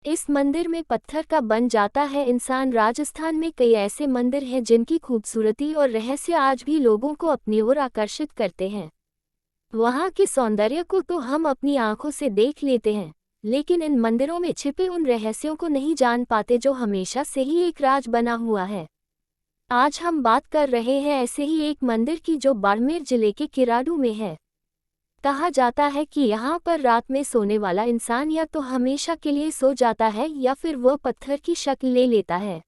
इस मंदिर में पत्थर का बन जाता है इंसान। राजस्थान में कई ऐसे मंदिर हैं जिनकी खूबसूरती और रहस्य आज भी लोगों को अपनी ओर आकर्षित करते हैं। वहाँ के सौंदर्य को तो हम अपनी आंखों से देख लेते हैं, लेकिन इन मंदिरों में छिपे उन रहस्यों को नहीं जान पाते जो हमेशा से ही एक राज बना हुआ है। आज हम बात कर रहे हैं ऐसे ही एक मंदिर की जो बाड़मेर जिले के किराडू में है। कहा जाता है कि यहाँ पर रात में सोने वाला इंसान या तो हमेशा के लिए सो जाता है या फिर वह पत्थर की शक्ल ले लेता है।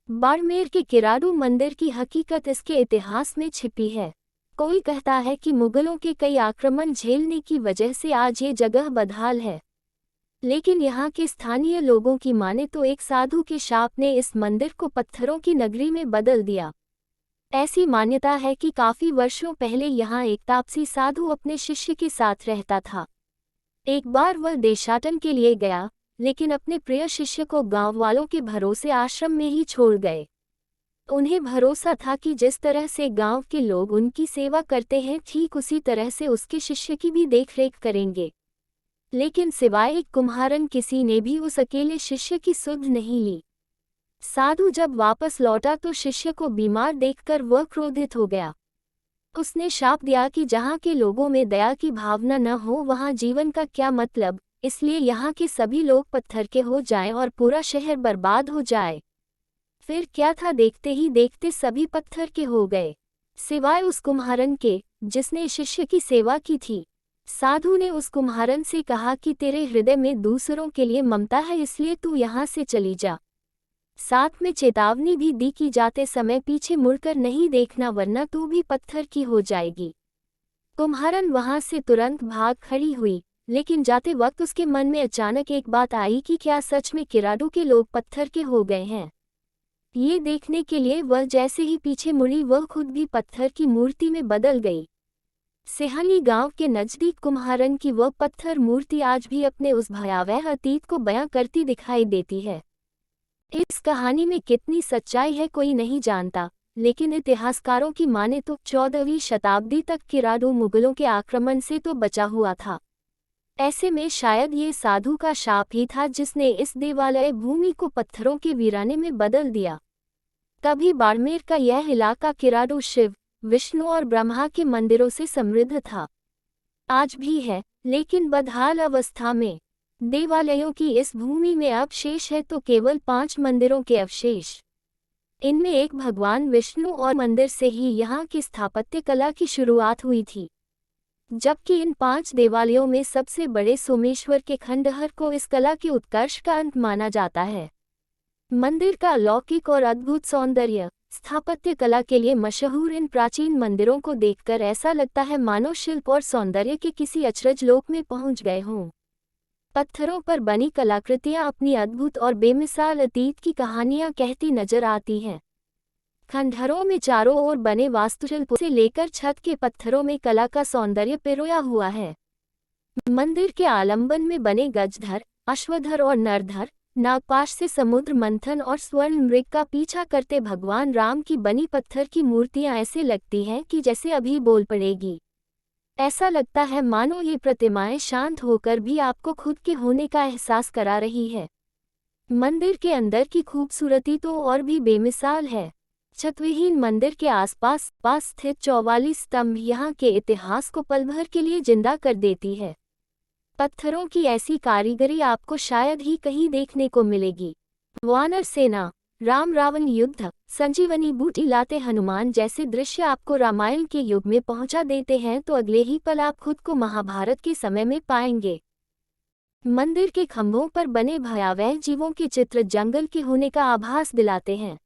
बाड़मेर के किराडू मंदिर की हकीकत इसके इतिहास में छिपी है। कोई कहता है कि मुगलों के कई आक्रमण झेलने की वजह से आज ये जगह बदहाल है, लेकिन यहाँ के स्थानीय लोगों की माने तो एक साधु के शाप ने इस मंदिर को पत्थरों की नगरी में बदल दिया। ऐसी मान्यता है कि काफी वर्षों पहले यहाँ एक तापसी साधु अपने शिष्य के साथ रहता था। एक बार वह देशाटन के लिए गया, लेकिन अपने प्रिय शिष्य को गांव वालों के भरोसे आश्रम में ही छोड़ गए। उन्हें भरोसा था कि जिस तरह से गांव के लोग उनकी सेवा करते हैं ठीक उसी तरह से उसके शिष्य की भी देखरेख करेंगे। लेकिन सिवाय एक कुम्हारन किसी ने भी उस अकेले शिष्य की सुध नहीं ली। साधु जब वापस लौटा तो शिष्य को बीमार देखकर वह क्रोधित हो गया। उसने शाप दिया कि जहाँ के लोगों में दया की भावना न हो वहाँ जीवन का क्या मतलब, इसलिए यहाँ के सभी लोग पत्थर के हो जाएं और पूरा शहर बर्बाद हो जाए। फिर क्या था, देखते ही देखते सभी पत्थर के हो गए, सिवाय उस कुम्हारन के जिसने शिष्य की सेवा की थी। साधु ने उस कुम्हारन से कहा कि तेरे हृदय में दूसरों के लिए ममता है, इसलिए तू यहाँ से चली जा। साथ में चेतावनी भी दी कि जाते समय पीछे मुड़कर नहीं देखना वरना तू भी पत्थर की हो जाएगी। कुम्हारन वहां से तुरंत भाग खड़ी हुई, लेकिन जाते वक्त उसके मन में अचानक एक बात आई कि क्या सच में किराडू के लोग पत्थर के हो गए हैं। ये देखने के लिए वह जैसे ही पीछे मुड़ी वह खुद भी पत्थर की मूर्ति में बदल गई। सेहली गांव के नजदीक कुम्हारन की वह पत्थर मूर्ति आज भी अपने उस भयावह अतीत को बयां करती दिखाई देती है। इस कहानी में कितनी सच्चाई है कोई नहीं जानता, लेकिन इतिहासकारों की माने तो 14वीं शताब्दी तक किराडू मुगलों के आक्रमण से तो बचा हुआ था। ऐसे में शायद ये साधु का शाप ही था जिसने इस देवालय भूमि को पत्थरों के वीराने में बदल दिया। कभी बाड़मेर का यह इलाका किराडू शिव, विष्णु और ब्रह्मा के मंदिरों से समृद्ध था। आज भी है, लेकिन बदहाल अवस्था में। देवालयों की इस भूमि में अब शेष है तो केवल 5 मंदिरों के अवशेष। इनमें एक भगवान विष्णु और मंदिर से ही यहाँ की स्थापत्य कला की शुरुआत हुई थी, जबकि इन 5 देवालयों में सबसे बड़े सोमेश्वर के खंडहर को इस कला के उत्कर्ष का अंत माना जाता है। मंदिर का अलौकिक और अद्भुत सौंदर्य, स्थापत्य कला के लिए मशहूर इन प्राचीन मंदिरों को देखकर ऐसा लगता है मानो शिल्प और सौंदर्य के किसी अचरज लोक में पहुंच गए हों। पत्थरों पर बनी कलाकृतियां अपनी अद्भुत और बेमिसाल अतीत की कहानियां कहती नजर आती हैं। खंडहरों में चारों ओर बने वास्तुशिल्प से लेकर छत के पत्थरों में कला का सौंदर्य पिरोया हुआ है। मंदिर के आलंबन में बने गजधर, अश्वधर और नरधर, नागपाश से समुद्र मंथन और स्वर्ण मृग का पीछा करते भगवान राम की बनी पत्थर की मूर्तियां ऐसे लगती हैं कि जैसे अभी बोल पड़ेगी। ऐसा लगता है मानो ये प्रतिमाएं शांत होकर भी आपको खुद के होने का एहसास करा रही है। मंदिर के अंदर की खूबसूरती तो और भी बेमिसाल है। छतविहीन मंदिर के आसपास स्थित 44 स्तंभ यहाँ के इतिहास को पल भर के लिए जिंदा कर देती है। पत्थरों की ऐसी कारीगरी आपको शायद ही कहीं देखने को मिलेगी। वानर सेना, राम रावण युद्ध, संजीवनी बूटी लाते हनुमान जैसे दृश्य आपको रामायण के युग में पहुंचा देते हैं तो अगले ही पल आप खुद को महाभारत के समय में पाएंगे। मंदिर के खंभों पर बने भयावह जीवों के चित्र जंगल के होने का आभास दिलाते हैं।